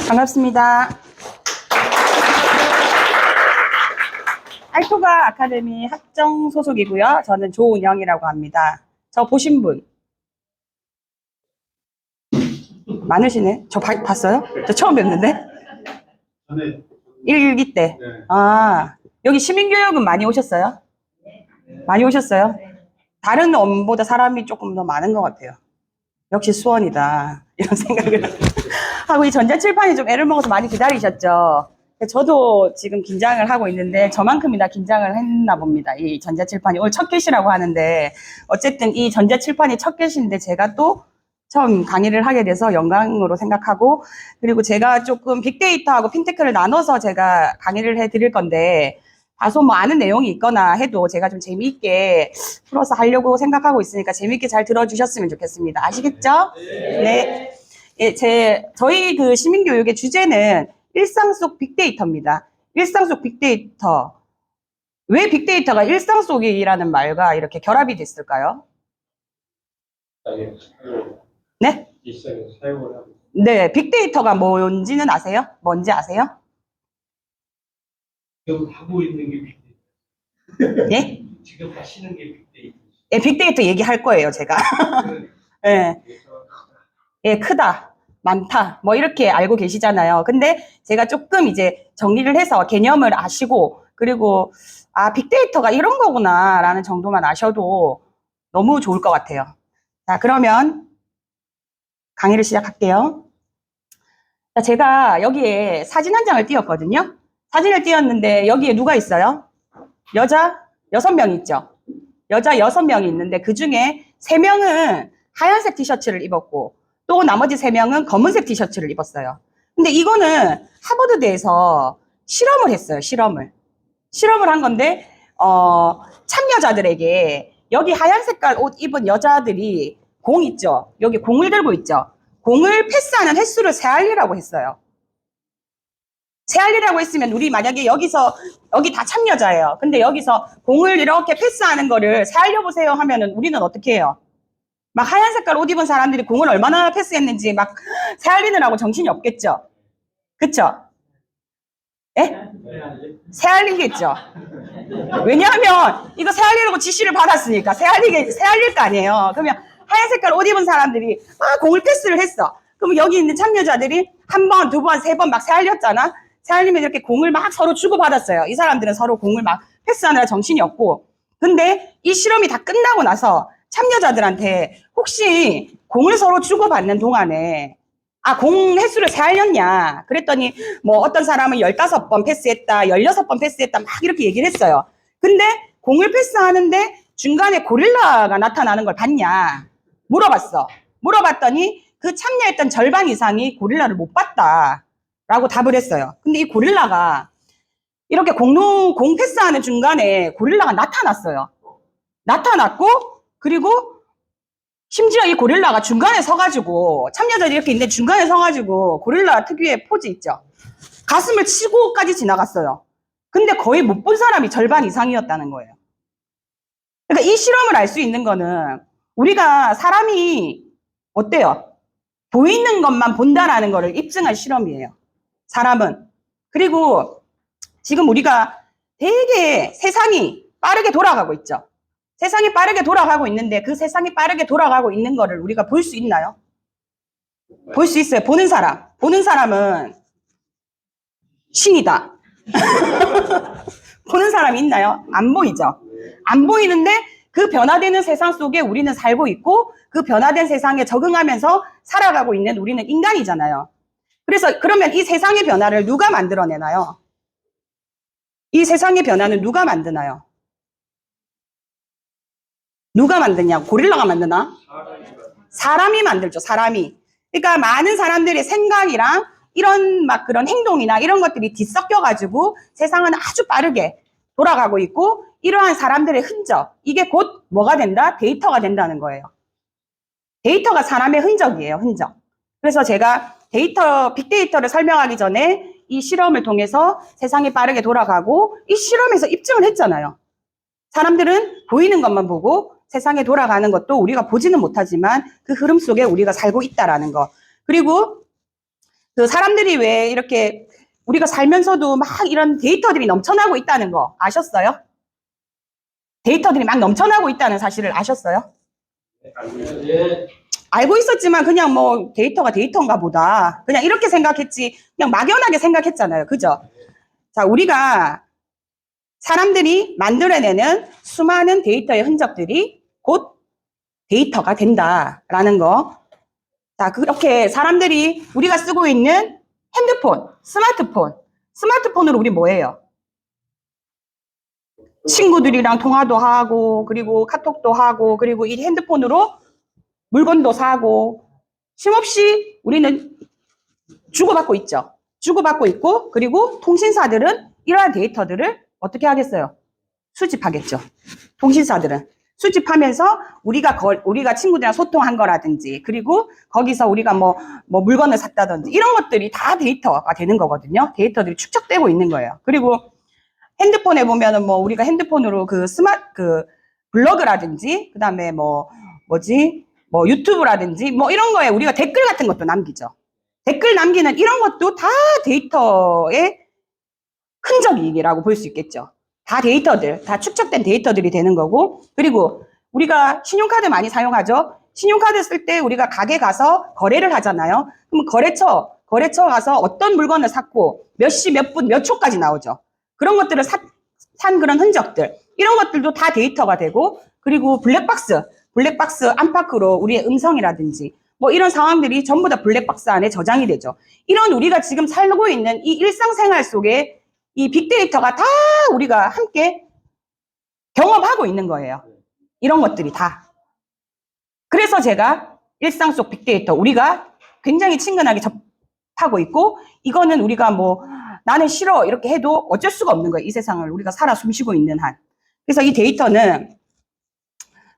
반갑습니다. 알토가 아카데미 학정 소속이고요. 저는 조은영이라고 합니다. 저 보신 분 많으시네. 저 봤어요? 저 처음 뵀는데? 전에 1기 때. 네. 아, 여기 시민교육은 많이 오셨어요? 많이 오셨어요? 다른 엄보다 사람이 조금 더 많은 것 같아요. 역시 수원이다. 이런 생각을 하고, 이 전자칠판이 좀 애를 먹어서 많이 기다리셨죠? 저도 지금 긴장을 하고 있는데 저만큼이나 긴장을 했나 봅니다. 이 전자칠판이 오늘 첫 개시라고 하는데, 어쨌든 이 전자칠판이 첫 개시인데 제가 또 처음 강의를 하게 돼서 영광으로 생각하고, 그리고 제가 조금 빅데이터하고 핀테크를 나눠서 제가 강의를 해드릴 건데, 다소 뭐 아는 내용이 있거나 해도 제가 좀 재미있게 풀어서 하려고 생각하고 있으니까 재미있게 잘 들어주셨으면 좋겠습니다. 아시겠죠? 네. 예, 저희 그 시민교육의 주제는 일상 속 빅데이터입니다. 일상 속 빅데이터. 왜 빅데이터가 일상 속이라는 말과 이렇게 결합이 됐을까요? 네? 일상에서 사용을 하고 네, 빅데이터가 뭔지는 아세요? 뭔지 아세요? 지금 하고 있는 게 빅데이터. 예? 지금 하시는 게 빅데이터. 예, 빅데이터 얘기할 거예요, 제가. 예. 예, 크다, 많다, 뭐 이렇게 알고 계시잖아요. 근데 제가 조금 이제 정리를 해서 개념을 아시고, 그리고 아, 빅데이터가 이런 거구나 라는 정도만 아셔도 너무 좋을 것 같아요. 자, 그러면 강의를 시작할게요. 자, 제가 여기에 사진 한 장을 띄웠거든요. 사진을 띄웠는데 여기에 누가 있어요? 여자 6명 있죠. 여자 6명이 있는데 그 중에 3명은 하얀색 티셔츠를 입었고 또 나머지 3명은 검은색 티셔츠를 입었어요. 근데 이거는 하버드대에서 실험을 했어요. 실험을 한 건데 참여자들에게 여기 하얀 색깔 옷 입은 여자들이 공 있죠. 여기 공을 들고 있죠. 공을 패스하는 횟수를 세알리라고 했어요. 세알리라고 했으면 우리 만약에 여기서 여기 다 참여자예요. 근데 여기서 공을 이렇게 패스하는 거를 세알려 보세요 하면은 우리는 어떻게 해요? 막 하얀 색깔 옷 입은 사람들이 공을 얼마나 패스했는지 막 세알리느라고 정신이 없겠죠. 그쵸? 예? 세알리겠죠. 왜냐하면 이거 세알리라고 지시를 받았으니까 세알릴 거 아니에요. 그러면 하얀 색깔 옷 입은 사람들이 막 공을 패스를 했어. 그럼 여기 있는 참여자들이 한 번, 두 번, 세 번 막 세알렸잖아. 세알리면 이렇게 공을 막 서로 주고받았어요. 이 사람들은 서로 공을 막 패스하느라 정신이 없고. 근데 이 실험이 다 끝나고 나서 참여자들한테 혹시 공을 서로 주고받는 동안에 공 횟수를 세알렸냐? 그랬더니 뭐 어떤 사람은 15번 패스했다, 16번 패스했다 막 이렇게 얘기를 했어요. 근데 공을 패스하는데 중간에 고릴라가 나타나는 걸 봤냐? 물어봤어. 물어봤더니 그 참여했던 절반 이상이 고릴라를 못 봤다라고 답을 했어요. 근데 이 고릴라가 이렇게 공 패스하는 중간에 고릴라가 나타났어요. 나타났고 그리고 심지어 이 고릴라가 중간에 서가지고 참여자들이 이렇게 있는데 중간에 서가지고 고릴라 특유의 포즈 있죠. 가슴을 치고까지 지나갔어요. 근데 거의 못 본 사람이 절반 이상이었다는 거예요. 그러니까 이 실험을 알 수 있는 거는 우리가 사람이 어때요? 보이는 것만 본다라는 거를 입증한 실험이에요. 사람은. 그리고 지금 우리가 되게 세상이 빠르게 돌아가고 있죠. 세상이 빠르게 돌아가고 있는데 그 세상이 빠르게 돌아가고 있는 거를 우리가 볼 수 있나요? 볼 수 있어요. 보는 사람. 보는 사람은 신이다. 보는 사람이 있나요? 안 보이죠? 안 보이는데 그 변화되는 세상 속에 우리는 살고 있고 그 변화된 세상에 적응하면서 살아가고 있는 우리는 인간이잖아요. 그래서 그러면 이 세상의 변화를 누가 만들어내나요? 이 세상의 변화는 누가 만드나요? 누가 만드냐? 고릴라가 만드나? 사람이 만들죠. 사람이. 그러니까 많은 사람들의 생각이랑 이런 막 그런 행동이나 이런 것들이 뒤섞여가지고 세상은 아주 빠르게 돌아가고 있고 이러한 사람들의 흔적, 이게 곧 뭐가 된다? 데이터가 된다는 거예요. 데이터가 사람의 흔적이에요. 흔적. 그래서 제가 빅데이터를 설명하기 전에 이 실험을 통해서 세상이 빠르게 돌아가고 이 실험에서 입증을 했잖아요. 사람들은 보이는 것만 보고 세상에 돌아가는 것도 우리가 보지는 못하지만 그 흐름 속에 우리가 살고 있다라는 거. 그리고 그 사람들이 왜 이렇게 우리가 살면서도 막 이런 데이터들이 넘쳐나고 있다는 거 아셨어요? 데이터들이 막 넘쳐나고 있다는 사실을 아셨어요? 예. 알고 있었지만 그냥 뭐 데이터가 데이터인가 보다. 그냥 이렇게 생각했지. 그냥 막연하게 생각했잖아요. 그죠? 자, 우리가 사람들이 만들어내는 수많은 데이터의 흔적들이 곧 데이터가 된다라는 거. 자, 그렇게 사람들이 우리가 쓰고 있는 핸드폰, 스마트폰으로 우리 뭐 해요? 친구들이랑 통화도 하고, 그리고 카톡도 하고, 그리고 이 핸드폰으로 물건도 사고, 쉼없이 우리는 주고받고 있죠. 주고받고 있고, 그리고 통신사들은 이러한 데이터들을 어떻게 하겠어요? 수집하겠죠. 통신사들은. 수집하면서 우리가 친구들이랑 소통한 거라든지, 그리고 거기서 우리가 뭐 물건을 샀다든지, 이런 것들이 다 데이터가 되는 거거든요. 데이터들이 축적되고 있는 거예요. 그리고 핸드폰에 보면은 뭐 우리가 핸드폰으로 그 블로그라든지, 그 다음에 뭐 유튜브라든지, 뭐 이런 거에 우리가 댓글 같은 것도 남기죠. 댓글 남기는 이런 것도 다 데이터의 흔적이라고 볼 수 있겠죠. 다 데이터들, 다 축적된 데이터들이 되는 거고, 그리고 우리가 신용카드 많이 사용하죠. 신용카드 쓸 때 우리가 가게 가서 거래를 하잖아요. 그럼 거래처 가서 어떤 물건을 샀고, 몇 시, 몇 분, 몇 초까지 나오죠. 그런 것들을 산 그런 흔적들, 이런 것들도 다 데이터가 되고, 그리고 블랙박스 안팎으로 우리의 음성이라든지, 뭐 이런 상황들이 전부 다 블랙박스 안에 저장이 되죠. 이런 우리가 지금 살고 있는 이 일상생활 속에 이 빅데이터가 다 우리가 함께 경험하고 있는 거예요. 이런 것들이 다. 그래서 제가 일상 속 빅데이터, 우리가 굉장히 친근하게 접하고 있고, 이거는 우리가 뭐 나는 싫어 이렇게 해도 어쩔 수가 없는 거예요. 이 세상을 우리가 살아 숨쉬고 있는 한. 그래서 이 데이터는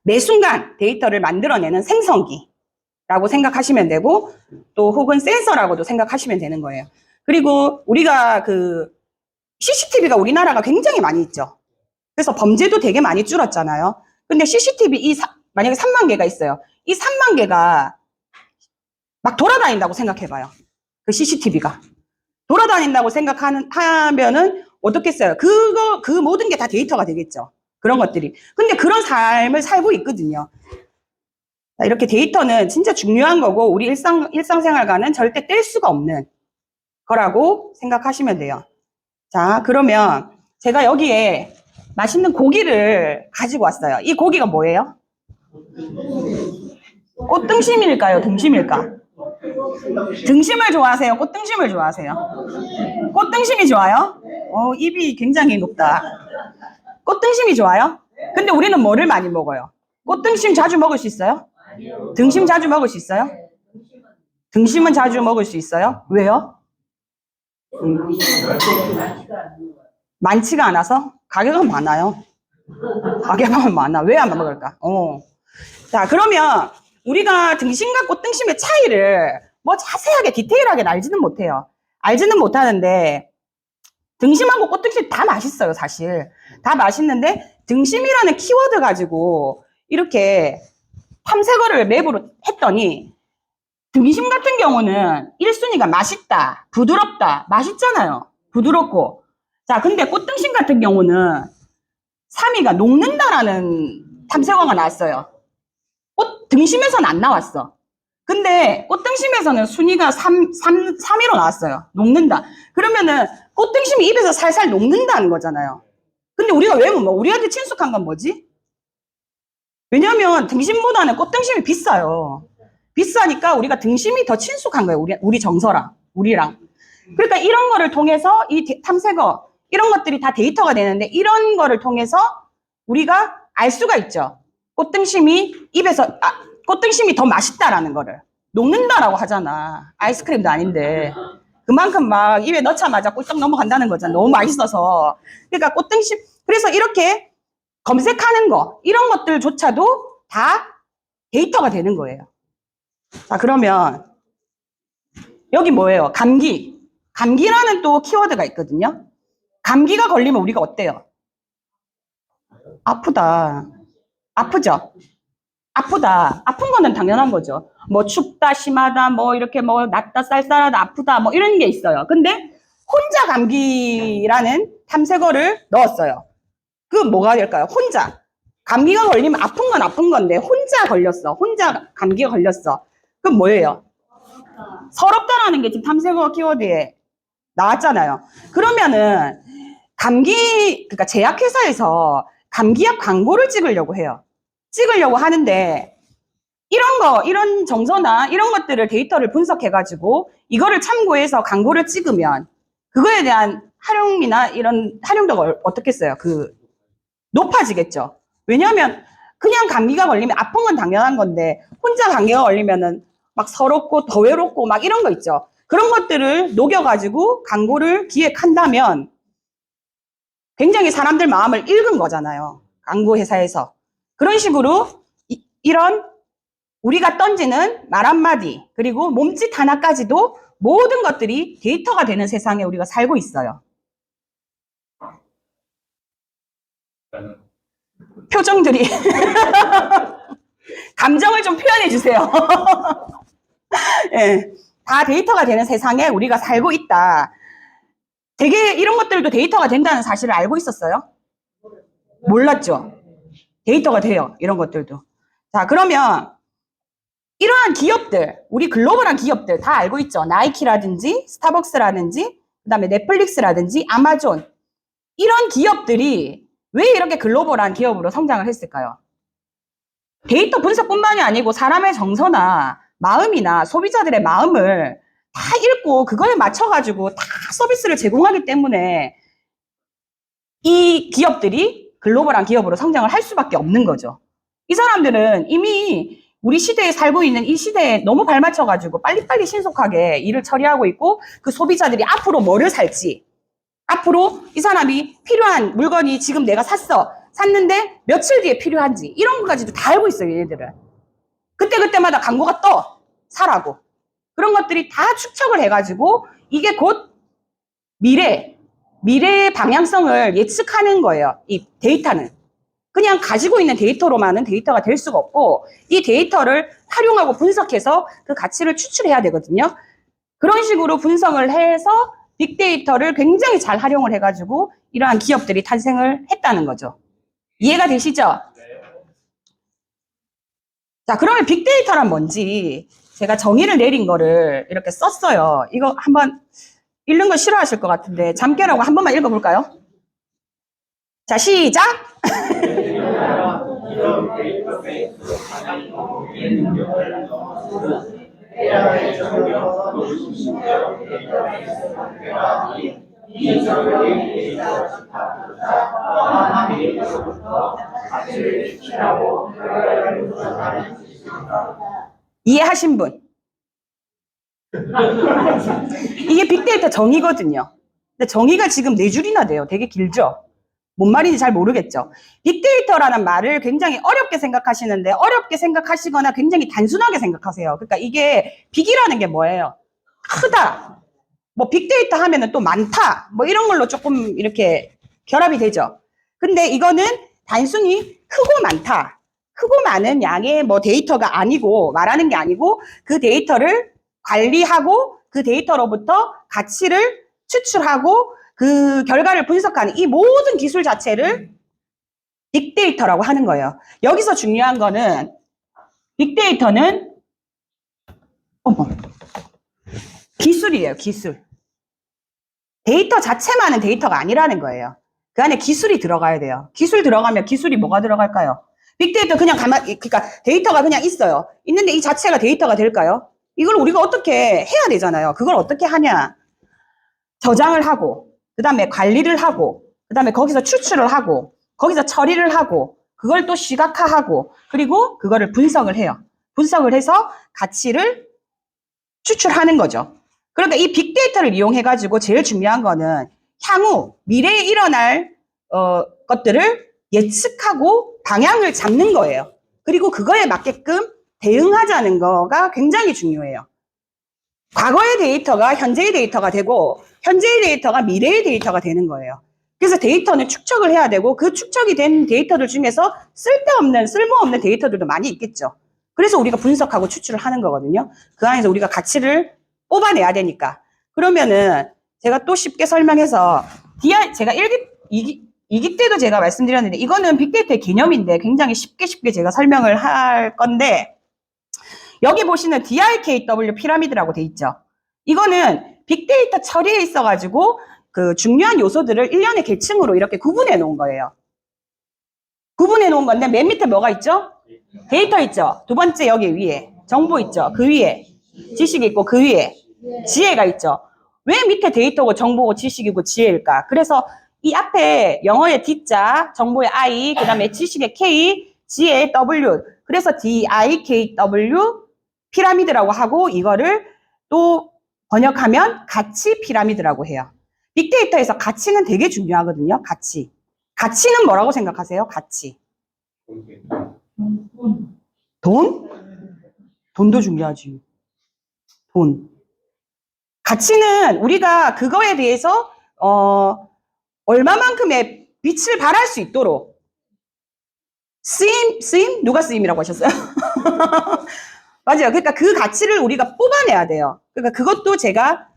매 순간 데이터를 만들어내는 생성기라고 생각하시면 되고, 또 혹은 센서라고도 생각하시면 되는 거예요. 그리고 우리가 CCTV가 우리나라가 굉장히 많이 있죠. 그래서 범죄도 되게 많이 줄었잖아요. 근데 CCTV 만약에 3만 개가 있어요. 이 3만 개가 막 돌아다닌다고 생각해봐요. 그 CCTV가. 돌아다닌다고 하면은 어떻겠어요? 그 모든 게 다 데이터가 되겠죠. 그런 것들이. 근데 그런 삶을 살고 있거든요. 이렇게 데이터는 진짜 중요한 거고, 우리 일상생활과는 절대 뗄 수가 없는 거라고 생각하시면 돼요. 자, 그러면 제가 여기에 맛있는 고기를 가지고 왔어요. 이 고기가 뭐예요? 꽃등심일까요? 등심일까? 등심을 좋아하세요? 꽃등심을 좋아하세요? 꽃등심이 좋아요? 입이 굉장히 높다. 꽃등심이 좋아요? 근데 우리는 뭐를 많이 먹어요? 꽃등심 자주 먹을 수 있어요? 등심 자주 먹을 수 있어요? 등심은 자주 먹을 수 있어요? 왜요? 많지가 않아서? 가격은 많아요. 가격은 많아. 왜 안 먹을까? 자, 그러면 우리가 등심과 꽃등심의 차이를 뭐 자세하게 디테일하게 알지는 못해요. 알지는 못하는데 등심하고 꽃등심 다 맛있어요, 사실. 다 맛있는데 등심이라는 키워드 가지고 이렇게 탐색어를 맵으로 했더니 등심 같은 경우는 1순위가 맛있다, 부드럽다, 맛있잖아요. 부드럽고. 자, 근데 꽃등심 같은 경우는 3위가 녹는다라는 탐색어가 나왔어요. 등심에서는 안 나왔어. 근데 꽃등심에서는 순위가 3위로 나왔어요. 녹는다. 그러면은 꽃등심이 입에서 살살 녹는다는 거잖아요. 근데 우리가 왜 못 먹어? 우리한테 친숙한 건 뭐지? 왜냐면 등심보다는 꽃등심이 비싸요. 비싸니까 우리가 등심이 더 친숙한 거예요. 우리 정서랑, 우리랑. 그러니까 이런 거를 통해서 이 탐색어, 이런 것들이 다 데이터가 되는데 이런 거를 통해서 우리가 알 수가 있죠. 꽃등심이 꽃등심이 더 맛있다라는 거를. 녹는다라고 하잖아. 아이스크림도 아닌데. 그만큼 막 입에 넣자마자 꿀떡 넘어간다는 거잖아. 너무 맛있어서. 그러니까 꽃등심, 그래서 이렇게 검색하는 거, 이런 것들조차도 다 데이터가 되는 거예요. 자, 그러면 여기 뭐예요? 감기. 감기라는 또 키워드가 있거든요. 감기가 걸리면 우리가 어때요? 아프다. 아프죠? 아프다. 아픈 거는 당연한 거죠. 뭐 춥다, 심하다, 뭐 이렇게 뭐 낫다, 쌀쌀하다, 아프다, 뭐 이런 게 있어요. 근데 혼자 감기라는 탐색어를 넣었어요. 그건 뭐가 될까요? 혼자. 감기가 걸리면 아픈 건 아픈 건데 혼자 걸렸어. 혼자 감기가 걸렸어. 그럼 뭐예요? 서럽다라는 게 지금 탐색어 키워드에 나왔잖아요. 그러면은 그러니까 제약회사에서 감기약 광고를 찍으려고 해요. 찍으려고 하는데 이런 정서나 이런 것들을 데이터를 분석해가지고 이거를 참고해서 광고를 찍으면 그거에 대한 활용이나 이런 활용도가 어떻겠어요? 높아지겠죠. 왜냐하면 그냥 감기가 걸리면 아픈 건 당연한 건데 혼자 감기가 걸리면은 막 서럽고 더 외롭고 막 이런 거 있죠. 그런 것들을 녹여가지고 광고를 기획한다면 굉장히 사람들 마음을 읽은 거잖아요. 광고 회사에서. 그런 식으로 이런 우리가 던지는 말 한마디 그리고 몸짓 하나까지도 모든 것들이 데이터가 되는 세상에 우리가 살고 있어요. 표정들이 감정을 좀 표현해 주세요. 네, 다 데이터가 되는 세상에 우리가 살고 있다. 되게 이런 것들도 데이터가 된다는 사실을 알고 있었어요? 몰랐죠? 데이터가 돼요. 이런 것들도. 자, 그러면 이러한 기업들, 우리 글로벌한 기업들 다 알고 있죠? 나이키라든지 스타벅스라든지 그다음에 넷플릭스라든지 아마존 이런 기업들이 왜 이렇게 글로벌한 기업으로 성장을 했을까요? 데이터 분석뿐만이 아니고 사람의 정서나 마음이나 소비자들의 마음을 다 읽고 그거에 맞춰가지고 다 서비스를 제공하기 때문에 이 기업들이 글로벌한 기업으로 성장을 할 수밖에 없는 거죠. 이 사람들은 이미 우리 시대에 살고 있는 이 시대에 너무 발맞춰가지고 빨리빨리 신속하게 일을 처리하고 있고 그 소비자들이 앞으로 뭐를 살지 앞으로 이 사람이 필요한 물건이 지금 내가 샀는데 며칠 뒤에 필요한지 이런 것까지도 다 알고 있어요. 얘네들은. 그때마다 광고가 떠 사라고. 그런 것들이 다 축적을 해가지고 이게 곧 미래의 방향성을 예측하는 거예요. 이 데이터는. 그냥 가지고 있는 데이터로만은 데이터가 될 수가 없고 이 데이터를 활용하고 분석해서 그 가치를 추출해야 되거든요. 그런 식으로 분석을 해서 빅데이터를 굉장히 잘 활용을 해가지고 이러한 기업들이 탄생을 했다는 거죠. 이해가 되시죠? 자, 그러면 빅데이터란 뭔지 제가 정의를 내린 거를 이렇게 썼어요. 이거 한번 읽는 거 싫어하실 것 같은데 잠 깨라고 한 번만 읽어볼까요? 자, 시작! 이해하신 분? 이게 빅데이터 정의거든요. 근데 정의가 지금 4줄이나 돼요. 되게 길죠? 뭔 말인지 잘 모르겠죠? 빅데이터라는 말을 굉장히 어렵게 생각하시는데 어렵게 생각하시거나 굉장히 단순하게 생각하세요. 그러니까 이게 빅이라는 게 뭐예요? 크다. 뭐 빅데이터 하면은 또 많다. 뭐 이런 걸로 조금 이렇게 결합이 되죠. 근데 이거는 단순히 크고 많다. 크고 많은 양의 뭐 데이터가 아니고 말하는 게 아니고 그 데이터를 관리하고 그 데이터로부터 가치를 추출하고 그 결과를 분석하는 이 모든 기술 자체를 빅데이터라고 하는 거예요. 여기서 중요한 거는 빅데이터는 기술이에요. 기술. 데이터 자체만은 데이터가 아니라는 거예요. 그 안에 기술이 들어가야 돼요. 기술 들어가면 기술이 뭐가 들어갈까요? 빅데이터 그냥 그러니까 데이터가 그냥 있어요. 있는데 이 자체가 데이터가 될까요? 이걸 우리가 어떻게 해야 되잖아요. 그걸 어떻게 하냐? 저장을 하고, 그 다음에 관리를 하고, 그 다음에 거기서 추출을 하고, 거기서 처리를 하고, 그걸 또 시각화하고, 그리고 그거를 분석을 해요. 분석을 해서 가치를 추출하는 거죠. 그러니까 이 빅데이터를 이용해가지고 제일 중요한 거는 향후 미래에 일어날 것들을 예측하고 방향을 잡는 거예요. 그리고 그거에 맞게끔 대응하자는 거가 굉장히 중요해요. 과거의 데이터가 현재의 데이터가 되고 현재의 데이터가 미래의 데이터가 되는 거예요. 그래서 데이터는 축적을 해야 되고 그 축적이 된 데이터들 중에서 쓸모없는 데이터들도 많이 있겠죠. 그래서 우리가 분석하고 추출을 하는 거거든요. 그 안에서 우리가 가치를 뽑아내야 되니까. 그러면은 제가 또 쉽게 설명해서 제가 2기 때도 제가 말씀드렸는데 이거는 빅데이터의 개념인데 굉장히 쉽게 제가 설명을 할 건데 여기 보시는 DRKW 피라미드라고 돼 있죠. 이거는 빅데이터 처리에 있어가지고 그 중요한 요소들을 일련의 계층으로 이렇게 구분해 놓은 거예요. 구분해 놓은 건데 맨 밑에 뭐가 있죠? 데이터 있죠. 두 번째 여기 위에 정보 있죠. 그 위에 지식이 있고 그 위에 지혜가 있죠. 왜 밑에 데이터고 정보고 지식이고 지혜일까? 그래서 이 앞에 영어의 D자, 정보의 I, 그 다음에 지식의 K, 지혜의 W. 그래서 DIKW 피라미드라고 하고 이거를 또 번역하면 가치 피라미드라고 해요. 빅데이터에서 가치는 되게 중요하거든요. 가치. 가치는 뭐라고 생각하세요? 가치. 돈? 돈도 중요하지. 돈. 가치는 우리가 그거에 대해서 얼마만큼의 빛을 발할 수 있도록 쓰임? 누가 쓰임이라고 하셨어요? 맞아요. 그러니까 그 가치를 우리가 뽑아내야 돼요. 그러니까 그것도 제가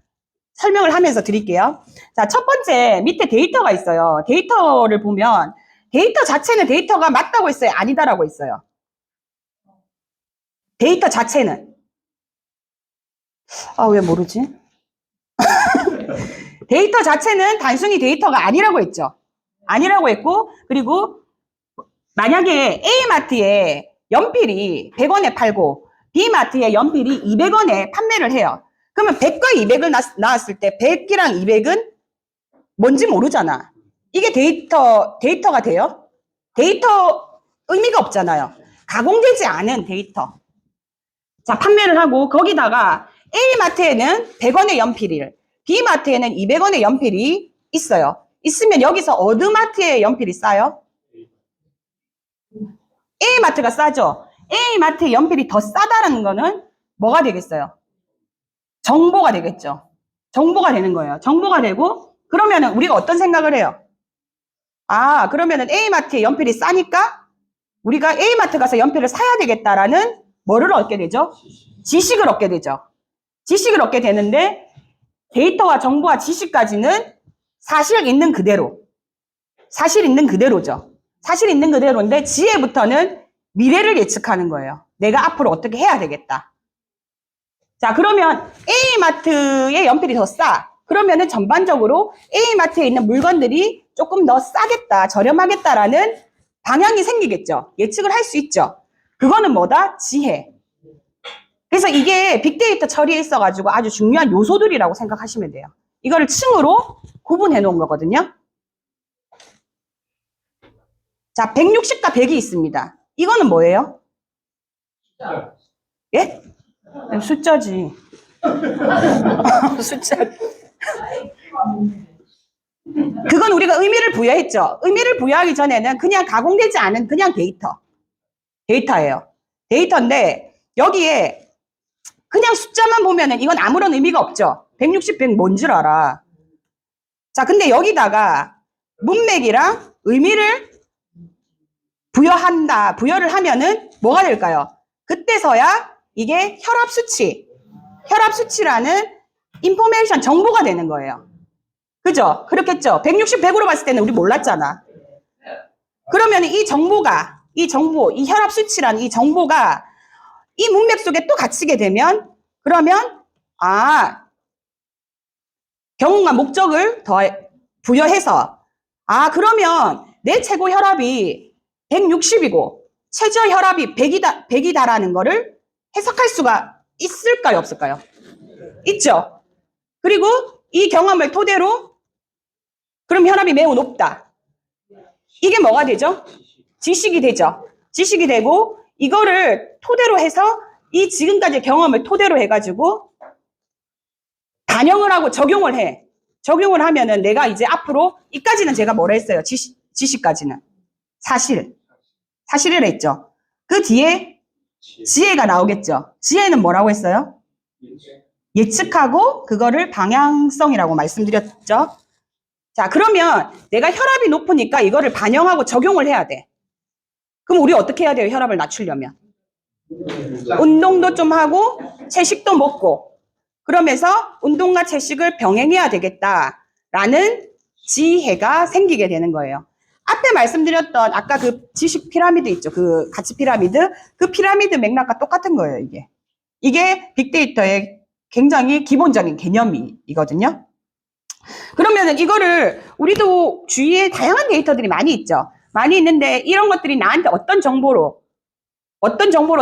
설명을 하면서 드릴게요. 자, 첫 번째 밑에 데이터가 있어요. 데이터를 보면 데이터 자체는 데이터가 맞다고 했어요? 아니다라고 했어요? 데이터 자체는. 아, 왜 모르지? 데이터 자체는 단순히 데이터가 아니라고 했죠. 아니라고 했고 그리고 만약에 A마트에 연필이 100원에 팔고 B마트에 연필이 200원에 판매를 해요. 그러면 100과 200을 나왔을 때 100이랑 200은 뭔지 모르잖아. 이게 데이터가 돼요? 데이터 의미가 없잖아요. 가공되지 않은 데이터. 자, 판매를 하고 거기다가 A마트에는 100원의 연필을 B마트에는 200원의 연필이 있어요. 있으면 여기서 어느 마트에 연필이 싸요? A마트가 싸죠. A마트의 연필이 더 싸다라는 거는 뭐가 되겠어요? 정보가 되겠죠. 정보가 되는 거예요. 정보가 되고 그러면은 우리가 어떤 생각을 해요? 아, 그러면은 A마트의 연필이 싸니까 우리가 A마트 가서 연필을 사야 되겠다라는 뭐를 얻게 되죠? 지식을 얻게 되죠. 지식을 얻게 되는데 데이터와 정보와 지식까지는 사실 있는 그대로. 사실 있는 그대로죠. 사실 있는 그대로인데 지혜부터는 미래를 예측하는 거예요. 내가 앞으로 어떻게 해야 되겠다. 자, 그러면 A마트의 연필이 더 싸. 그러면은 전반적으로 A마트에 있는 물건들이 조금 더 싸겠다, 저렴하겠다라는 방향이 생기겠죠. 예측을 할 수 있죠. 그거는 뭐다? 지혜. 그래서 이게 빅데이터 처리에 있어가지고 아주 중요한 요소들이라고 생각하시면 돼요. 이거를 층으로 구분해 놓은 거거든요. 자, 160과 100이 있습니다. 이거는 뭐예요? 예? 숫자지. 숫자. 그건 우리가 의미를 부여했죠. 의미를 부여하기 전에는 그냥 가공되지 않은 그냥 데이터예요. 데이터인데 여기에 그냥 숫자만 보면은 이건 아무런 의미가 없죠. 160, 100 뭔 줄 알아. 자, 근데 여기다가 문맥이랑 의미를 부여를 하면은 뭐가 될까요? 그때서야 이게 혈압수치라는 인포메이션 정보가 되는 거예요. 그죠? 그렇겠죠? 160, 100으로 봤을 때는 우리 몰랐잖아. 그러면 이 정보, 이 혈압수치라는 이 정보가 이 문맥 속에 또 갇히게 되면 그러면 경우와 목적을 더 부여해서 그러면 내 최고 혈압이 160이고 최저 혈압이 100이다라는 거를 해석할 수가 있을까요? 없을까요? 있죠. 그리고 이 경험을 토대로 그럼 혈압이 매우 높다. 이게 뭐가 되죠? 지식이 되죠. 지식이 되고 이거를 토대로 해서 이 지금까지 경험을 토대로 해가지고 반영을 하고 적용을 해. 적용을 하면은 내가 이제 앞으로 이까지는 제가 뭐라 했어요? 지식까지는. 사실을 했죠. 그 뒤에 지혜가 나오겠죠. 지혜는 뭐라고 했어요? 예측하고 그거를 방향성이라고 말씀드렸죠. 자, 그러면 내가 혈압이 높으니까 이거를 반영하고 적용을 해야 돼. 그럼 우리 어떻게 해야 돼요? 혈압을 낮추려면. 운동도 좀 하고 채식도 먹고 그러면서 운동과 채식을 병행해야 되겠다라는 지혜가 생기게 되는 거예요. 앞에 말씀드렸던 아까 그 지식 피라미드 있죠. 그 가치 피라미드. 그 피라미드 맥락과 똑같은 거예요, 이게. 이게 빅데이터의 굉장히 기본적인 개념이거든요. 그러면은 이거를 우리도 주위에 다양한 데이터들이 많이 있죠. 많이 있는데 이런 것들이 나한테 어떤 정보로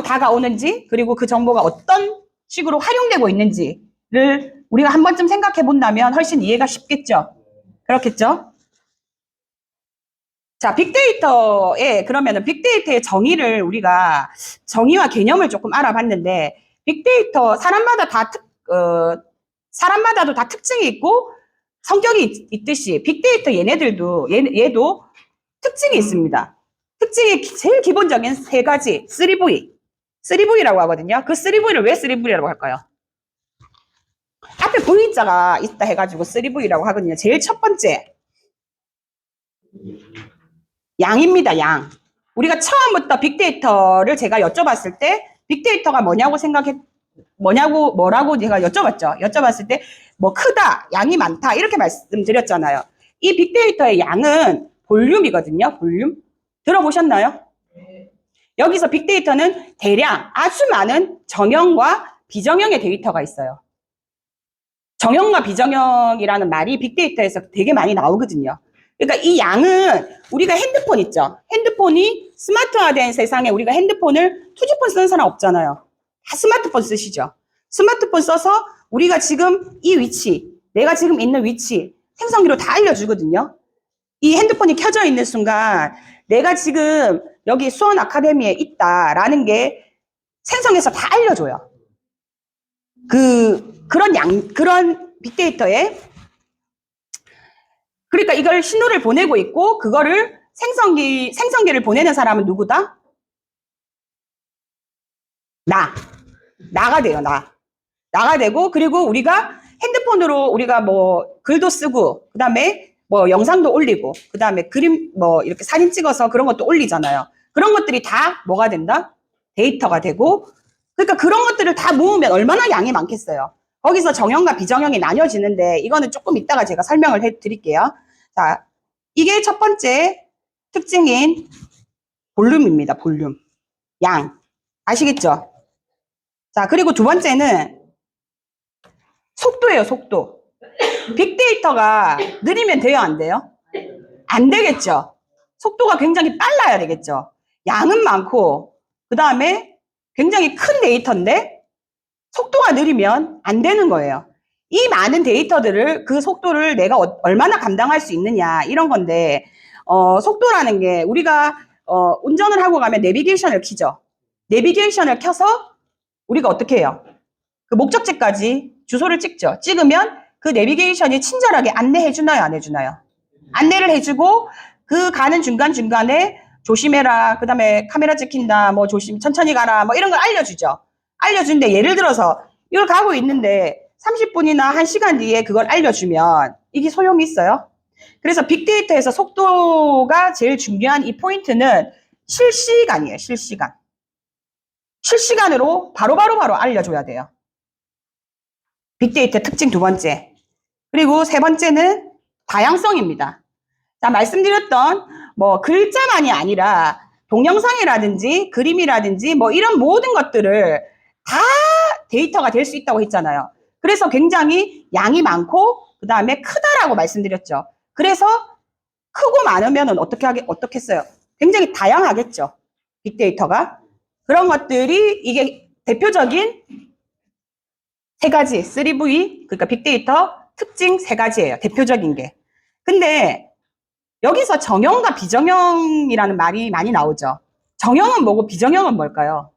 다가오는지 그리고 그 정보가 어떤 식으로 활용되고 있는지를 우리가 한 번쯤 생각해 본다면 훨씬 이해가 쉽겠죠. 그렇겠죠? 자, 그러면은 빅데이터의 정의를 우리가 정의와 개념을 조금 알아봤는데 빅데이터 사람마다도 다 특징이 있고 성격이 있듯이 빅데이터 얘도 특징이 있습니다. 특징이 제일 기본적인 세 가지 3V라고 하거든요. 그 3V를 왜 3V라고 할까요? 앞에 V자가 있다 해가지고 3V라고 하거든요. 제일 첫 번째 양입니다. 양. 우리가 처음부터 빅데이터를 제가 여쭤봤을 때 빅데이터가 뭐라고 제가 여쭤봤을 때 뭐 크다, 양이 많다 이렇게 말씀드렸잖아요. 이 빅데이터의 양은 볼륨이거든요. 볼륨. 들어보셨나요? 여기서 빅데이터는 대량 아주 많은 정형과 비정형의 데이터가 있어요. 정형과 비정형이라는 말이 빅데이터에서 되게 많이 나오거든요. 그러니까 이 양은 우리가 핸드폰 있죠. 핸드폰이 스마트화된 세상에 우리가 핸드폰을 투지폰 쓰는 사람 없잖아요. 다 스마트폰 쓰시죠. 스마트폰 써서 우리가 지금 이 위치, 내가 지금 있는 위치 생성기로 다 알려주거든요. 이 핸드폰이 켜져 있는 순간 내가 지금 여기 수원 아카데미에 있다라는 게 생성해서 다 알려줘요. 그런 빅데이터에 그러니까 이걸 신호를 보내고 있고 그거를 생성기를 보내는 사람은 누구다? 나가 돼요. 나가 되고 그리고 우리가 핸드폰으로 우리가 뭐 글도 쓰고 그다음에 뭐 영상도 올리고 그다음에 그림 뭐 이렇게 사진 찍어서 그런 것도 올리잖아요. 그런 것들이 다 뭐가 된다? 데이터가 되고 그러니까 그런 것들을 다 모으면 얼마나 양이 많겠어요. 거기서 정형과 비정형이 나뉘어지는데 이거는 조금 이따가 제가 설명을 해드릴게요. 자, 이게 첫 번째 특징인 볼륨입니다. 볼륨. 양. 아시겠죠? 자, 그리고 두 번째는 속도예요, 속도. 빅데이터가 느리면 돼요, 안 돼요? 안 되겠죠. 속도가 굉장히 빨라야 되겠죠. 양은 많고 그 다음에 굉장히 큰 데이터인데 속도가 느리면 안 되는 거예요. 이 많은 데이터들을 그 속도를 내가 얼마나 감당할 수 있느냐 이런 건데 속도라는 게 우리가 운전을 하고 가면 내비게이션을 켜죠. 내비게이션을 켜서 우리가 어떻게 해요? 그 목적지까지 주소를 찍죠. 찍으면 그 내비게이션이 친절하게 안내해 주나요? 안 해주나요? 안내를 해주고 그 가는 중간중간에 조심해라. 그 다음에 카메라 찍힌다. 뭐 천천히 가라. 뭐 이런 걸 알려주죠. 알려주는데 예를 들어서 이걸 가고 있는데 30분이나 1시간 뒤에 그걸 알려주면 이게 소용이 있어요? 그래서 빅데이터에서 속도가 제일 중요한 이 포인트는 실시간이에요. 실시간. 실시간으로 바로 알려줘야 돼요. 빅데이터 특징 두 번째. 그리고 세 번째는 다양성입니다. 자, 말씀드렸던 뭐 글자만이 아니라 동영상이라든지 그림이라든지 뭐 이런 모든 것들을 다 데이터가 될 수 있다고 했잖아요. 그래서 굉장히 양이 많고 그 다음에 크다라고 말씀드렸죠. 그래서 크고 많으면 어떻게 했어요? 굉장히 다양하겠죠. 빅데이터가. 그런 것들이 이게 대표적인 세 가지, 3V, 그러니까 빅데이터 특징 세 가지예요. 대표적인 게. 근데 여기서 정형과 비정형이라는 말이 많이 나오죠. 정형은 뭐고 비정형은 뭘까요?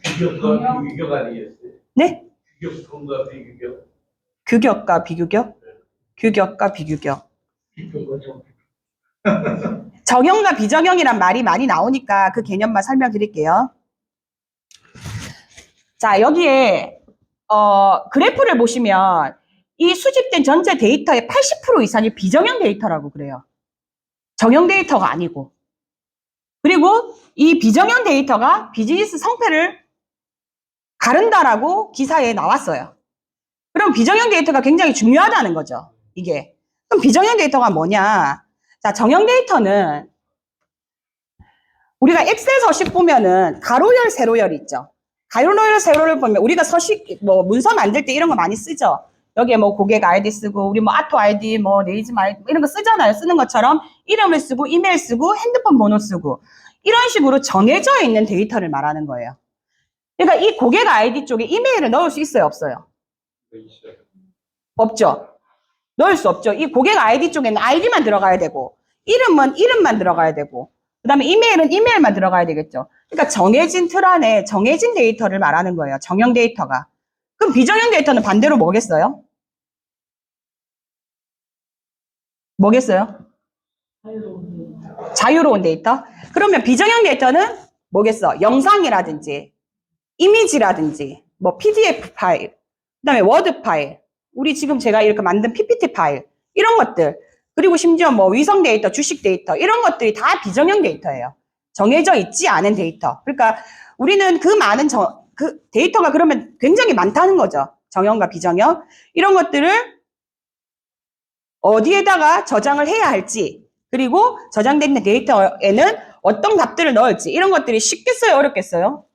규격과 비규격 아니겠어요? 네? 규격과 비규격. 규격과 비규격? 규격과 비규격. 정형과 비정형이란 말이 많이 나오니까 그 개념만 설명드릴게요. 자, 여기에 그래프를 보시면 이 수집된 전체 데이터의 80% 이상이 비정형 데이터라고 그래요. 정형 데이터가 아니고. 그리고 이 비정형 데이터가 비즈니스 성패를 가른다라고 기사에 나왔어요. 그럼 비정형 데이터가 굉장히 중요하다는 거죠. 이게. 그럼 비정형 데이터가 뭐냐? 자, 정형 데이터는 우리가 엑셀 서식 보면은 가로열, 세로열 있죠. 가로열, 세로열 보면 우리가 서식, 뭐 문서 만들 때 이런 거 많이 쓰죠. 여기에 뭐 고객 아이디 쓰고 우리 뭐 아토 아이디, 뭐 네이즘 아이디 이런 거 쓰잖아요. 쓰는 것처럼 이름을 쓰고 이메일 쓰고 핸드폰 번호 쓰고 이런 식으로 정해져 있는 데이터를 말하는 거예요. 그러니까 이 고객 아이디 쪽에 이메일을 넣을 수 있어요, 없어요? 없죠. 넣을 수 없죠. 이 고객 아이디 쪽에는 아이디만 들어가야 되고 이름은 이름만 들어가야 되고 그 다음에 이메일은 이메일만 들어가야 되겠죠. 그러니까 정해진 틀 안에 정해진 데이터를 말하는 거예요. 정형 데이터가. 그럼 비정형 데이터는 반대로 뭐겠어요? 뭐겠어요? 자유로운 데이터? 그러면 비정형 데이터는 뭐겠어? 영상이라든지 이미지라든지 뭐 PDF 파일, 그 다음에 워드 파일, 우리 지금 제가 이렇게 만든 PPT 파일 이런 것들, 그리고 심지어 뭐 위성 데이터, 주식 데이터 이런 것들이 다 비정형 데이터예요. 정해져 있지 않은 데이터. 그러니까 우리는 그 많은 그 데이터가 그러면 굉장히 많다는 거죠. 정형과 비정형. 이런 것들을 어디에다가 저장을 해야 할지, 그리고 저장된 데이터에는 어떤 값들을 넣을지 이런 것들이 쉽겠어요? 어렵겠어요?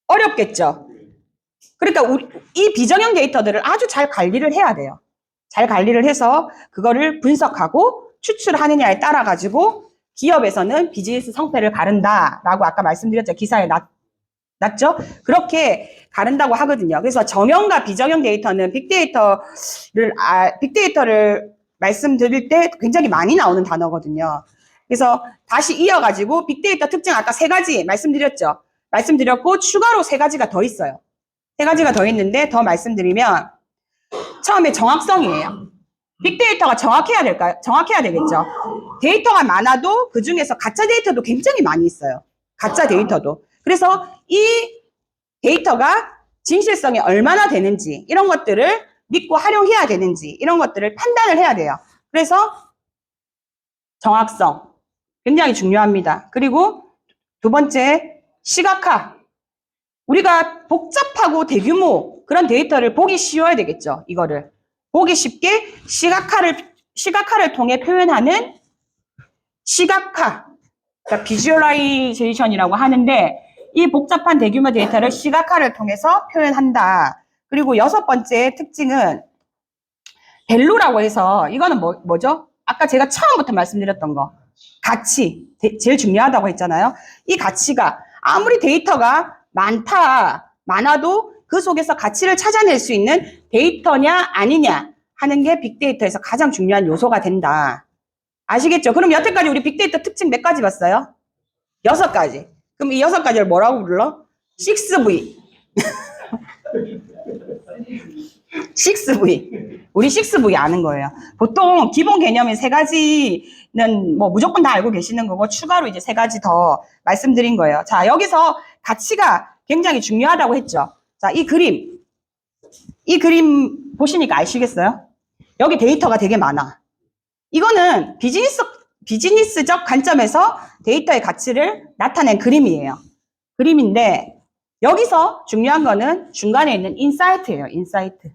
어렵겠죠. 그러니까 이 비정형 데이터들을 아주 잘 관리를 해야 돼요. 잘 관리를 해서 그거를 분석하고 추출하느냐에 따라 가지고 기업에서는 비즈니스 성패를 가른다라고 아까 말씀드렸죠. 기사에 났죠? 그렇게 가른다고 하거든요. 그래서 정형과 비정형 데이터는 빅데이터를 말씀드릴 때 굉장히 많이 나오는 단어거든요. 그래서 다시 이어가지고 빅데이터 특징 아까 3가지 말씀드렸죠. 말씀드렸고 추가로 3가지가 더 있어요. 3가지가 더 있는데 더 말씀드리면 처음에 정확성이에요. 빅데이터가 정확해야 될까요? 정확해야 되겠죠. 데이터가 많아도 그 중에서 가짜 데이터도 굉장히 많이 있어요. 가짜 데이터도. 그래서 이 데이터가 진실성이 얼마나 되는지 이런 것들을 믿고 활용해야 되는지 이런 것들을 판단을 해야 돼요. 그래서 정확성 굉장히 중요합니다. 그리고 2번째 시각화. 우리가 복잡하고 대규모 그런 데이터를 보기 쉬워야 되겠죠. 이거를 보기 쉽게 시각화를 통해 표현하는 시각화, 그러니까 비주얼라이제이션이라고 하는데 이 복잡한 대규모 데이터를 시각화를 통해서 표현한다. 그리고 6번째 특징은 밸류라고 해서 이거는 뭐죠? 아까 제가 처음부터 말씀드렸던 거 가치 제일 중요하다고 했잖아요. 이 가치가 아무리 데이터가 많아도 그 속에서 가치를 찾아낼 수 있는 데이터냐 아니냐 하는 게 빅데이터에서 가장 중요한 요소가 된다. 아시겠죠? 그럼 여태까지 우리 빅데이터 특징 몇 가지 봤어요? 6가지. 그럼 이 6가지를 뭐라고 불러? 6V. 6V. 우리 6V 아는 거예요. 보통 기본 개념인 3가지는 뭐 무조건 다 알고 계시는 거고 추가로 이제 3가지 더 말씀드린 거예요. 자, 여기서 가치가 굉장히 중요하다고 했죠. 자, 이 그림 보시니까 아시겠어요? 여기 데이터가 되게 많아. 이거는 비즈니스적 관점에서 데이터의 가치를 나타낸 그림이에요. 그림인데 여기서 중요한 거는 중간에 있는 인사이트예요. 인사이트.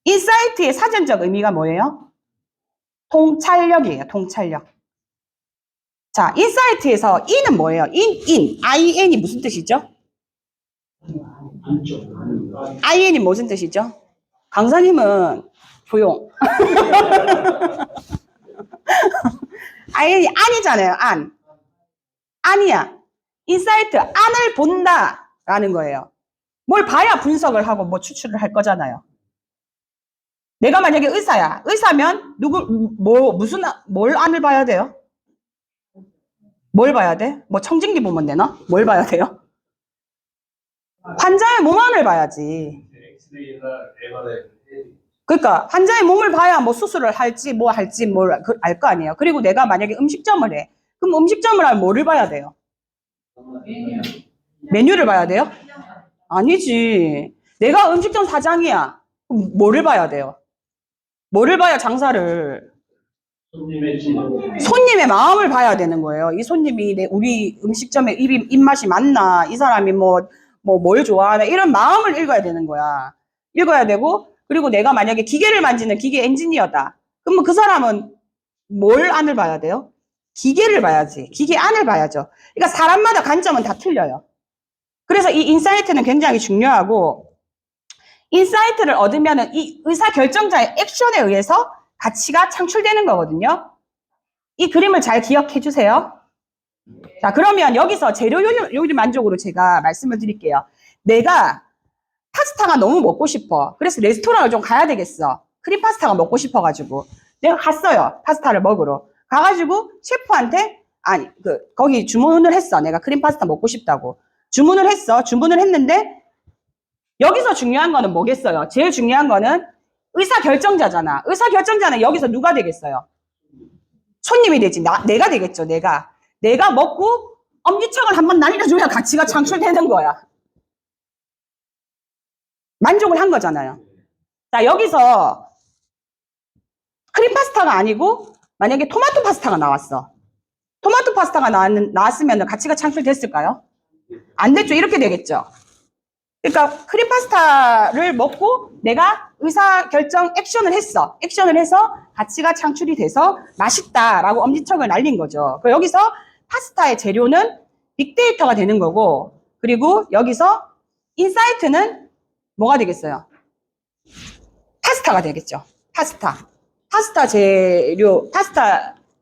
인사이트의 사전적 의미가 뭐예요? 통찰력이에요. 통찰력. 자, 인사이트에서 in은 뭐예요? IN이 무슨 뜻이죠? IN이 무슨 뜻이죠? 강사님은 조용. IN이 안이잖아요. 안이야. 인사이트, 안을 본다라는 거예요. 뭘 봐야 분석을 하고 뭐 추출을 할 거잖아요. 내가 만약에 의사야. 의사면 뭘 안을 봐야 돼요? 뭘 봐야 돼? 뭐 청진기 보면 되나? 뭘 봐야 돼요? 환자의 몸 안을 봐야지. 엑스레이나 MRI. 그러니까 환자의 몸을 봐야 뭐 수술을 할지 뭐 할지 뭘 알 거 아니에요. 그리고 내가 만약에 음식점을 해. 그럼 음식점을 하면 뭐를 봐야 돼요? 메뉴를 봐야 돼요? 아니지. 내가 음식점 사장이야. 그럼 뭐를 봐야 돼요? 뭐를 봐야 장사를? 손님의 질, 손님의 마음을 봐야 되는 거예요. 이 손님이 우리 음식점의 입맛이 맞나? 이 사람이 뭘 좋아하나? 이런 마음을 읽어야 되는 거야. 읽어야 되고, 그리고 내가 만약에 기계를 만지는 기계 엔지니어다. 그러면 그 사람은 뭘 안을 봐야 돼요? 기계를 봐야지. 기계 안을 봐야죠. 그러니까 사람마다 관점은 다 틀려요. 그래서 이 인사이트는 굉장히 중요하고, 인사이트를 얻으면은 이 의사결정자의 액션에 의해서 가치가 창출되는 거거든요. 이 그림을 잘 기억해 주세요. 자, 그러면 여기서 재료 요리 만족으로 제가 말씀을 드릴게요. 내가 파스타가 너무 먹고 싶어. 그래서 레스토랑을 좀 가야 되겠어. 크림 파스타가 먹고 싶어가지고. 내가 갔어요. 파스타를 먹으러. 가가지고 셰프한테, 거기 주문을 했어. 내가 크림 파스타 먹고 싶다고. 주문을 했어. 주문을 했는데, 여기서 중요한 거는 뭐겠어요? 제일 중요한 거는 의사결정자잖아. 의사결정자는 여기서 누가 되겠어요? 손님이 되지. 내가 되겠죠, 내가. 내가 먹고 엄지척을 한번 날려줘야 가치가 창출되는 거야. 만족을 한 거잖아요. 자, 여기서 크림 파스타가 아니고 만약에 토마토 파스타가 나왔어. 토마토 파스타가 나왔으면 가치가 창출됐을까요? 안 됐죠. 이렇게 되겠죠. 그러니까 크림 파스타를 먹고 내가 의사결정 액션을 했어. 액션을 해서 가치가 창출이 돼서 맛있다라고 엄지척을 날린 거죠. 여기서 파스타의 재료는 빅데이터가 되는 거고, 그리고 여기서 인사이트는 뭐가 되겠어요? 파스타가 되겠죠. 파스타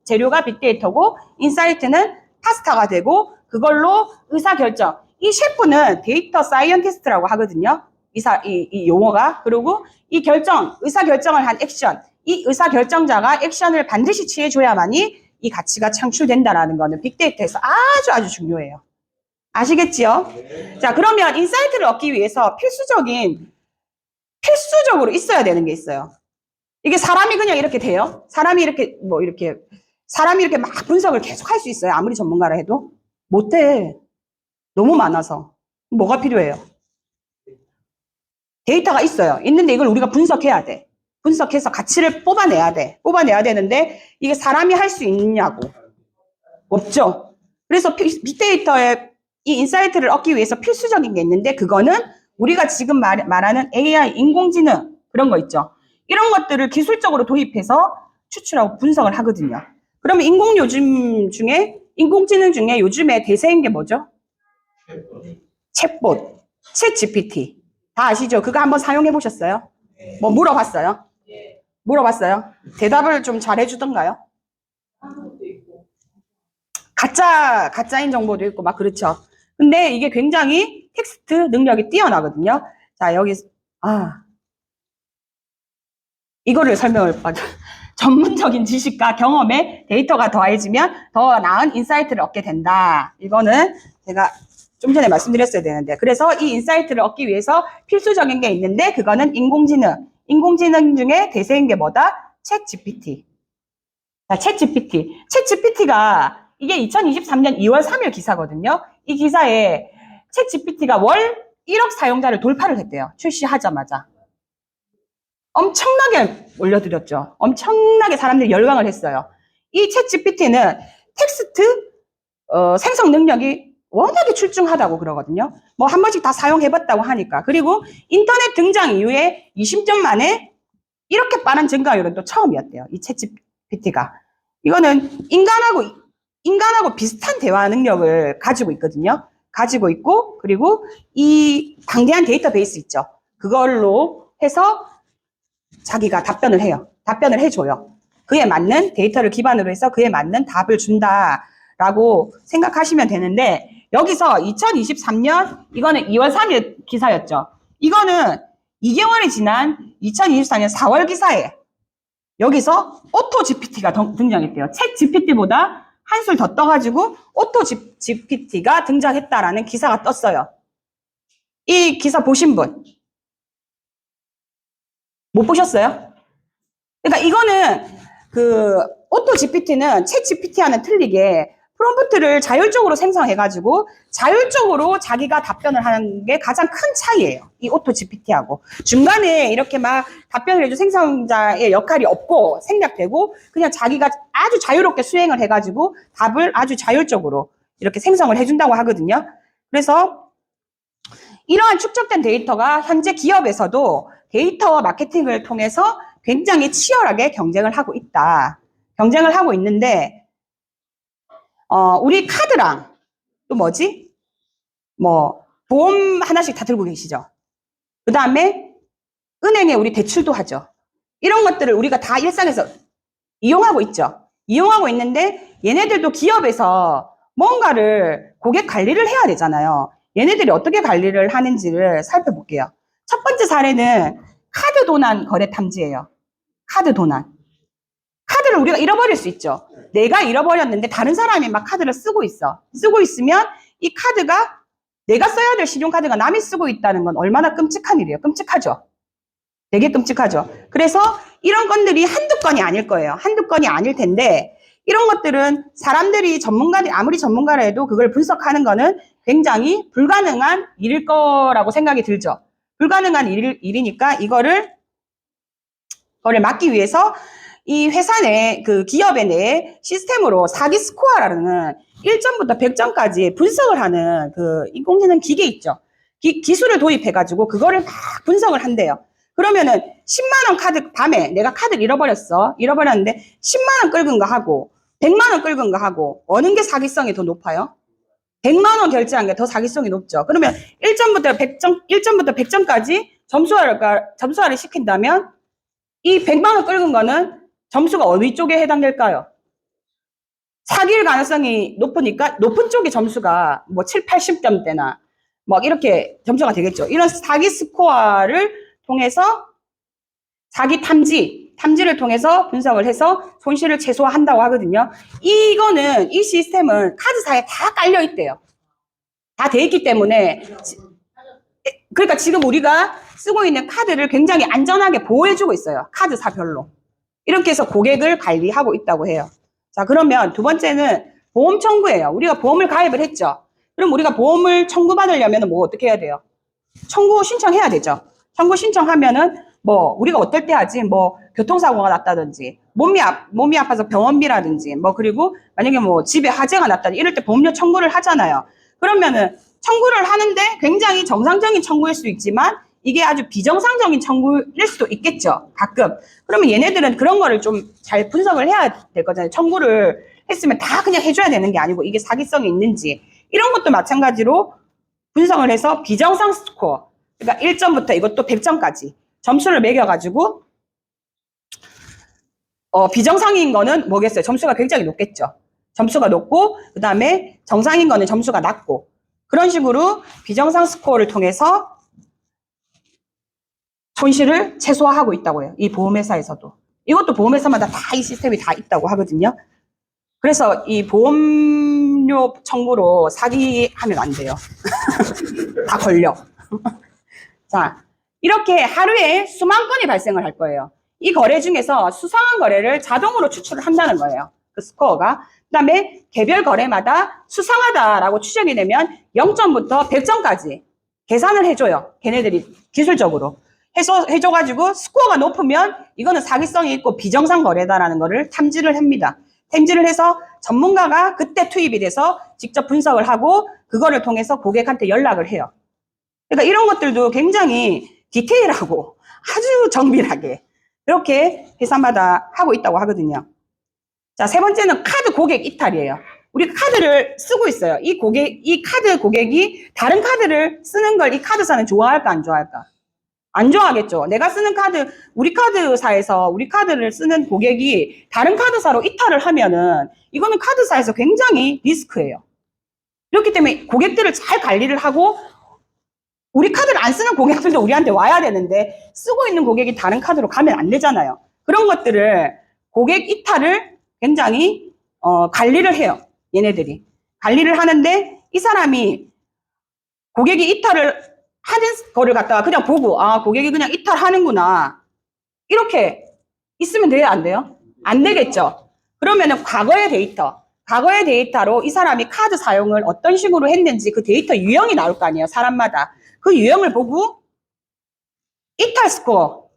재료가 빅데이터고, 인사이트는 파스타가 되고, 그걸로 의사결정. 이 셰프는 데이터 사이언티스트라고 하거든요. 이 용어가. 그리고 의사결정을 한 액션. 이 의사결정자가 액션을 반드시 취해줘야만이 이 가치가 창출된다라는 거는 빅데이터에서 아주 중요해요. 아시겠지요? 자, 그러면 인사이트를 얻기 위해서 필수적으로 있어야 되는 게 있어요. 이게 사람이 그냥 이렇게 돼요? 사람이 이렇게 막 분석을 계속 할 수 있어요? 아무리 전문가라 해도? 못해. 너무 많아서. 뭐가 필요해요? 데이터가 있어요. 있는데 이걸 우리가 분석해야 돼. 분석해서 가치를 뽑아내야 돼. 뽑아내야 되는데 이게 사람이 할 수 있냐고. 없죠. 그래서 빅데이터의 이 인사이트를 얻기 위해서 필수적인 게 있는데 그거는 우리가 지금 말하는 AI, 인공지능 그런 거 있죠. 이런 것들을 기술적으로 도입해서 추출하고 분석을 하거든요. 그러면 인공지능 중에 요즘에 대세인 게 뭐죠? 챗봇, 챗 GPT. 다 아시죠? 그거 한번 사용해 보셨어요? 뭐 물어봤어요? 물어봤어요? 대답을 좀 잘해주던가요? 가짜인 정보도 있고 막 그렇죠. 근데 이게 굉장히 텍스트 능력이 뛰어나거든요. 자, 여기 이거를 전문적인 지식과 경험에 데이터가 더해지면 더 나은 인사이트를 얻게 된다. 이거는 제가 좀 전에 말씀드렸어야 되는데, 그래서 이 인사이트를 얻기 위해서 필수적인 게 있는데 그거는 인공지능 중에 대세인 게 뭐다? 챗 GPT. 자, 챗 GPT가 이게 2023년 2월 3일 기사거든요. 이 기사에 챗 GPT가 월 1억 사용자를 돌파를 했대요. 출시하자마자. 엄청나게 올려드렸죠. 엄청나게 사람들이 열광을 했어요. 이 챗 GPT는 텍스트 생성 능력이 워낙에 출중하다고 그러거든요. 뭐 한 번씩 다 사용해봤다고 하니까. 그리고 인터넷 등장 이후에 20년 만에 이렇게 빠른 증가율은 또 처음이었대요. 이 챗 GPT가. 이거는 인간하고 비슷한 대화 능력을 가지고 있거든요. 가지고 있고, 그리고 이 방대한 데이터베이스 있죠. 그걸로 해서 자기가 답변을 해요. 답변을 해줘요. 그에 맞는 데이터를 기반으로 해서 그에 맞는 답을 준다라고 생각하시면 되는데, 여기서 2023년, 이거는 2월 3일 기사였죠. 이거는 2개월이 지난 2024년 4월 기사에 여기서 오토 GPT가 등장했대요. 챗 GPT보다 한술 더 떠가지고 오토 GPT가 등장했다라는 기사가 떴어요. 이 기사 보신 분? 못 보셨어요? 그러니까 이거는 오토 GPT는 챗 GPT와는 틀리게 프롬프트를 자율적으로 생성해가지고 자율적으로 자기가 답변을 하는 게 가장 큰 차이예요. 이 오토 GPT하고. 중간에 이렇게 막 답변을 해준 생성자의 역할이 없고 생략되고 그냥 자기가 아주 자유롭게 수행을 해가지고 답을 아주 자율적으로 이렇게 생성을 해준다고 하거든요. 그래서 이러한 축적된 데이터가 현재 기업에서도 데이터 마케팅을 통해서 굉장히 치열하게 경쟁을 하고 있다. 경쟁을 하고 있는데 우리 카드랑 또 뭐지? 뭐 보험 하나씩 다 들고 계시죠? 그 다음에 은행에 우리 대출도 하죠. 이런 것들을 우리가 다 일상에서 이용하고 있죠. 이용하고 있는데 얘네들도 기업에서 뭔가를 고객 관리를 해야 되잖아요. 얘네들이 어떻게 관리를 하는지를 살펴볼게요. 첫 번째 사례는 카드 도난 거래 탐지예요. 카드 도난. 카드를 우리가 잃어버릴 수 있죠. 내가 잃어버렸는데 다른 사람이 막 카드를 쓰고 있어. 쓰고 있으면 이 카드가 내가 써야 될 신용카드가 남이 쓰고 있다는 건 얼마나 끔찍한 일이에요. 끔찍하죠. 되게 끔찍하죠. 그래서 이런 건들이 한두 건이 아닐 거예요. 한두 건이 아닐 텐데 이런 것들은 사람들이 전문가들이 아무리 전문가라 해도 그걸 분석하는 거는 굉장히 불가능한 일일 거라고 생각이 들죠. 불가능한 일이니까 이거를 막기 위해서 이 회사 내, 그 기업의 내 시스템으로 사기 스코어라는 1점부터 100점까지 분석을 하는 그 인공지능 기계 있죠. 기술을 도입해가지고 그거를 막 분석을 한대요. 그러면은 10만원 카드, 밤에 내가 카드를 잃어버렸어. 잃어버렸는데 10만원 끌은 거 하고 100만원 끌은 거 하고 어느 게 사기성이 더 높아요? 100만원 결제한 게 더 사기성이 높죠. 그러면 1점부터 100점까지 점수화를 시킨다면 이 100만원 끌은 거는 점수가 어디 쪽에 해당될까요? 사기일 가능성이 높으니까 높은 쪽의 점수가 뭐 7, 80점대나 뭐 이렇게 점수가 되겠죠. 이런 사기 스코어를 통해서 사기 탐지를 통해서 분석을 해서 손실을 최소화한다고 하거든요. 이거는 이 시스템은 카드사에 다 깔려 있대요. 다 돼 있기 때문에 그러니까 지금 우리가 쓰고 있는 카드를 굉장히 안전하게 보호해주고 있어요. 카드사별로. 이렇게 해서 고객을 관리하고 있다고 해요. 자, 그러면 두 번째는 보험 청구예요. 우리가 보험을 가입을 했죠. 그럼 우리가 보험을 청구받으려면 뭐 어떻게 해야 돼요? 청구 신청해야 되죠. 청구 신청하면은 뭐 우리가 어떨 때 하지? 뭐 교통사고가 났다든지 몸이 아파서 병원비라든지 뭐 그리고 만약에 뭐 집에 화재가 났다든지 이럴 때 보험료 청구를 하잖아요. 그러면은 청구를 하는데 굉장히 정상적인 청구일 수 있지만 이게 아주 비정상적인 청구일 수도 있겠죠. 가끔. 그러면 얘네들은 그런 거를 좀 잘 분석을 해야 될 거잖아요. 청구를 했으면 다 그냥 해줘야 되는 게 아니고 이게 사기성이 있는지 이런 것도 마찬가지로 분석을 해서 비정상 스코어 그러니까 1점부터 이것도 100점까지 점수를 매겨가지고 비정상인 거는 뭐겠어요? 점수가 굉장히 높겠죠. 점수가 높고 그 다음에 정상인 거는 점수가 낮고 그런 식으로 비정상 스코어를 통해서 손실을 최소화하고 있다고 해요. 이 보험회사에서도. 이것도 보험회사마다 다 이 시스템이 다 있다고 하거든요. 그래서 이 보험료 청구로 사기하면 안 돼요. 다 걸려. 자, 이렇게 하루에 수만 건이 발생을 할 거예요. 이 거래 중에서 수상한 거래를 자동으로 추출을 한다는 거예요. 그 스코어가. 그 다음에 개별 거래마다 수상하다라고 추정이 되면 0점부터 100점까지 계산을 해줘요. 걔네들이 기술적으로. 해줘가지고 스코어가 높으면 이거는 사기성이 있고 비정상 거래다라는 거를 탐지를 합니다. 탐지를 해서 전문가가 그때 투입이 돼서 직접 분석을 하고 그거를 통해서 고객한테 연락을 해요. 그러니까 이런 것들도 굉장히 디테일하고 아주 정밀하게 이렇게 회사마다 하고 있다고 하거든요. 자, 세 번째는 카드 고객 이탈이에요. 우리가 카드를 쓰고 있어요. 이 카드 고객이 다른 카드를 쓰는 걸 이 카드사는 좋아할까 안 좋아할까? 안 좋아하겠죠. 내가 쓰는 카드, 우리 카드사에서 우리 카드를 쓰는 고객이 다른 카드사로 이탈을 하면은 이거는 카드사에서 굉장히 리스크예요. 그렇기 때문에 고객들을 잘 관리를 하고 우리 카드를 안 쓰는 고객들도 우리한테 와야 되는데 쓰고 있는 고객이 다른 카드로 가면 안 되잖아요. 그런 것들을 고객 이탈을 굉장히 관리를 해요. 얘네들이. 관리를 하는데 이 사람이 고객이 이탈을 하는 거를 갖다가 그냥 보고 아 고객이 그냥 이탈하는구나 이렇게 있으면 돼요 안 돼요? 안 되겠죠. 그러면은 과거의 데이터 과거의 데이터로 이 사람이 카드 사용을 어떤 식으로 했는지 그 데이터 유형이 나올 거 아니에요, 사람마다. 그 유형을 보고 이탈 스코어가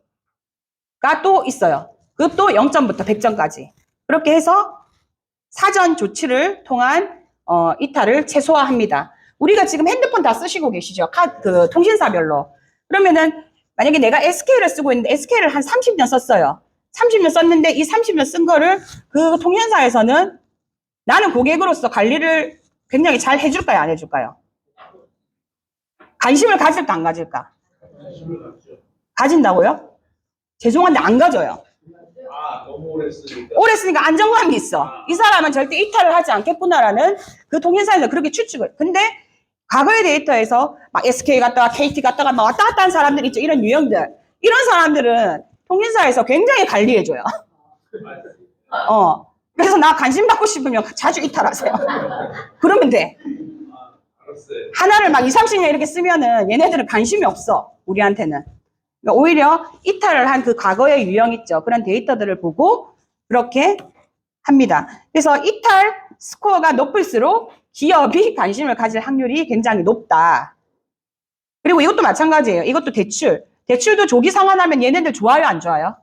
또 있어요. 그것도 0점부터 100점까지. 그렇게 해서 사전 조치를 통한 이탈을 최소화합니다. 우리가 지금 핸드폰 다 쓰시고 계시죠? 그 통신사별로. 그러면은 만약에 내가 SK를 쓰고 있는데 SK를 한 30년 썼어요. 30년 썼는데 이 30년 쓴 거를 그 통신사에서는 나는 고객으로서 관리를 굉장히 잘 해줄까요? 안 해줄까요? 관심을 가질까 안 가질까? 가진다고요? 죄송한데 안 가져요. 너무 오래 쓰니까. 오래 쓰니까 안정감이 있어. 이 사람은 절대 이탈을 하지 않겠구나라는 그 통신사에서 그렇게 추측을. 근데 과거의 데이터에서 막 SK 갔다가 KT 갔다가 막 왔다 갔다 한 사람들 있죠. 이런 유형들. 이런 사람들은 통신사에서 굉장히 관리해줘요. 그래서 나 관심 받고 싶으면 자주 이탈하세요. 그러면 돼. 알았어요. 하나를 막 20, 30년 이렇게 쓰면은 얘네들은 관심이 없어. 우리한테는. 그러니까 오히려 이탈을 한 그 과거의 유형 있죠. 그런 데이터들을 보고 그렇게 합니다. 그래서 이탈 스코어가 높을수록 기업이 관심을 가질 확률이 굉장히 높다. 그리고 이것도 마찬가지예요. 이것도 대출. 대출도 조기 상환하면 얘네들 좋아요, 안 좋아요?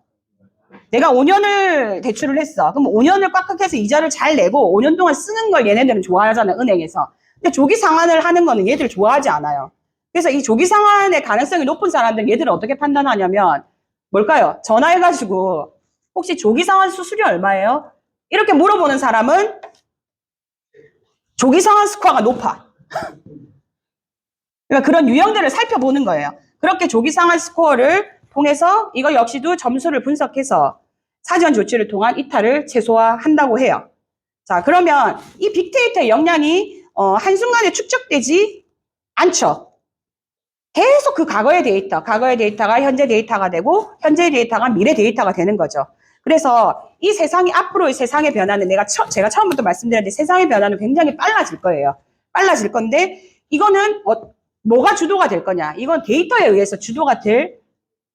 내가 5년을 대출을 했어. 그럼 5년을 꽉꽉 해서 이자를 잘 내고 5년 동안 쓰는 걸 얘네들은 좋아하잖아요, 은행에서. 근데 조기 상환을 하는 거는 얘들 좋아하지 않아요. 그래서 이 조기 상환의 가능성이 높은 사람들 얘들은 어떻게 판단하냐면 뭘까요? 전화해가지고 혹시 조기 상환 수수료 얼마예요? 이렇게 물어보는 사람은 조기 상환 스코어가 높아. 그러니까 그런 유형들을 살펴보는 거예요. 그렇게 조기 상환 스코어를 통해서 이거 역시도 점수를 분석해서 사전 조치를 통한 이탈을 최소화한다고 해요. 자, 그러면 이 빅데이터의 역량이 한순간에 축적되지 않죠. 계속 그 과거의 데이터가 현재 데이터가 되고 현재 데이터가 미래 데이터가 되는 거죠. 그래서 이 세상이 앞으로의 세상의 변화는 제가 처음부터 말씀드렸는데 세상의 변화는 굉장히 빨라질 거예요. 빨라질 건데 이거는 뭐가 주도가 될 거냐? 이건 데이터에 의해서 주도가 될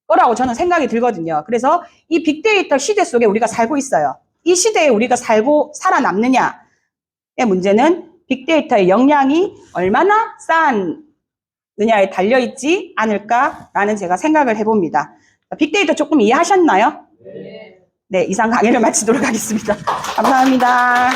거라고 저는 생각이 들거든요. 그래서 이 빅데이터 시대 속에 우리가 살고 있어요. 이 시대에 우리가 살아남느냐의 문제는 빅데이터의 역량이 얼마나 쌓느냐에 달려있지 않을까라는 제가 생각을 해봅니다. 빅데이터 조금 이해하셨나요? 네, 이상 강의를 마치도록 하겠습니다. 감사합니다.